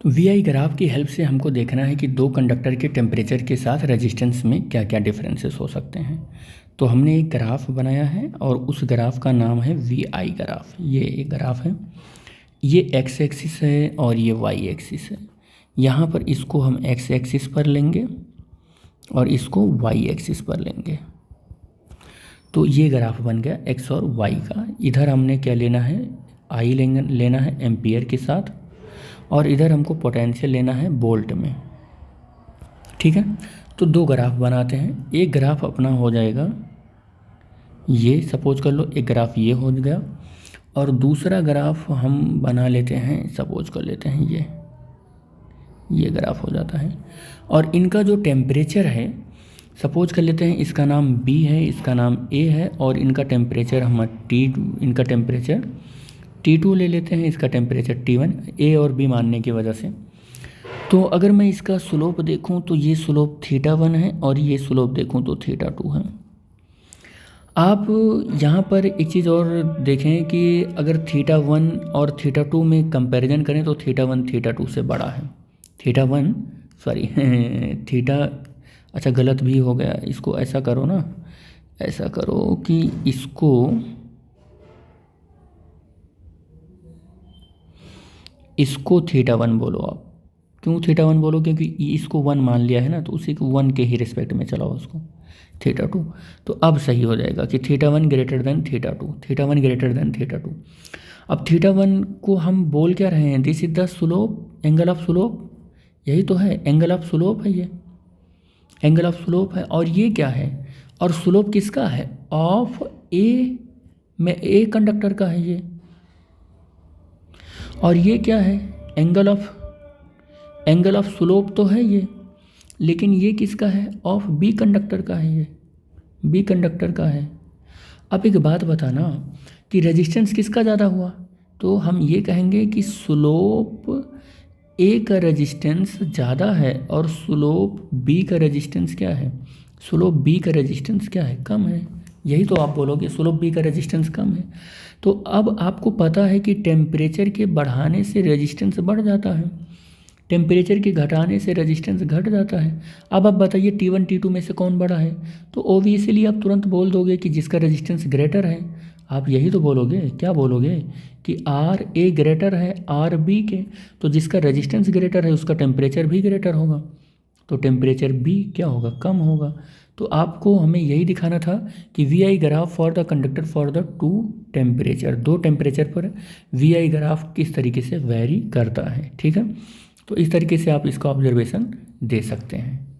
We I graph की help से हमको देखना है कि दो कंडक्टर के टेम्परेचर के साथ रेजिस्टेंस में क्या क्या डिफरेंसेस हो सकते हैं। तो हमने एक ग्राफ बनाया है और उस ग्राफ का नाम है वी आई ग्राफ। ये एक ग्राफ है, ये एक्स एक्सिस है और ये वाई एक्सिस है। यहाँ पर इसको हम एक्स एक्सिस पर लेंगे और इसको वाई एक्सिस पर लेंगे। तो ये ग्राफ बन गया एक्स और वाई का। इधर हमने क्या लेना है, आई लेना है एम्पियर के साथ, और इधर हमको पोटेंशियल लेना है वोल्ट में। ठीक है, तो दो ग्राफ बनाते हैं। एक ग्राफ अपना हो जाएगा ये, सपोज कर लो एक ग्राफ ये हो गया, और दूसरा ग्राफ हम बना लेते हैं, सपोज कर लेते हैं ये ग्राफ हो जाता है। और इनका जो टेम्परेचर है, सपोज कर लेते हैं इसका नाम बी है, इसका नाम ए है, और इनका टेम्परेचर हम इनका टेम्परेचर T2 ले लेते हैं, इसका टेम्परेचर T1, ए और बी मानने की वजह से। तो अगर मैं इसका स्लोप देखूं तो ये स्लोप θ1 है और ये स्लोप देखूं तो θ2 है। आप यहाँ पर एक चीज़ और देखें कि अगर θ1 और θ2 में कंपैरिजन करें तो θ1 θ2 से बड़ा है। θ1 सॉरी थीटा, अच्छा गलत भी हो गया, इसको ऐसा करो ना, ऐसा करो कि इसको θ1 बोलो आप। क्यों θ1 बोलो, क्योंकि इसको 1 मान लिया है ना, तो उसी को 1 के ही रिस्पेक्ट में चलाओ उसको θ2। तो अब सही हो जाएगा कि θ1 ग्रेटर देन θ2, θ1 ग्रेटर देन θ2। अब θ1 को हम बोल क्या रहे हैं, this is the slope, angle of slope, यही तो है, एंगल ऑफ स्लोप है, ये एंगल ऑफ स्लोप है। और ये क्या है, और स्लोप किसका है, ऑफ ए में ए कंडक्टर का है ये। और ये क्या है, एंगल ऑफ स्लोप तो है ये, लेकिन ये किसका है, ऑफ बी कंडक्टर का है, ये बी कंडक्टर का है। अब एक बात बताना कि रेजिस्टेंस किसका ज़्यादा हुआ, तो हम ये कहेंगे कि स्लोप ए का रेजिस्टेंस ज़्यादा है और स्लोप बी का रेजिस्टेंस क्या है, स्लोप बी का रेजिस्टेंस क्या है, कम है। यही तो आप बोलोगे, स्लोप बी का रेजिस्टेंस कम है। तो अब आपको पता है कि टेम्परेचर के बढ़ाने से रेजिस्टेंस बढ़ जाता है, टेम्परेचर के घटाने से रेजिस्टेंस घट जाता है। अब आप बताइए T1 T2 में से कौन बड़ा है, तो ओबियसली आप तुरंत बोल दोगे कि जिसका रेजिस्टेंस ग्रेटर है। आप यही तो बोलोगे, क्या बोलोगे कि आर ए ग्रेटर है आर बी के, तो जिसका रेजिस्टेंस ग्रेटर है उसका टेम्परेचर भी ग्रेटर होगा, तो टेम्परेचर भी क्या होगा, कम होगा। तो आपको हमें यही दिखाना था कि V I graph for the conductor for the two temperature, दो टेम्परेचर पर वी आई ग्राफ किस तरीके से वेरी करता है। ठीक है, तो इस तरीके से आप इसका ऑब्जर्वेशन दे सकते हैं।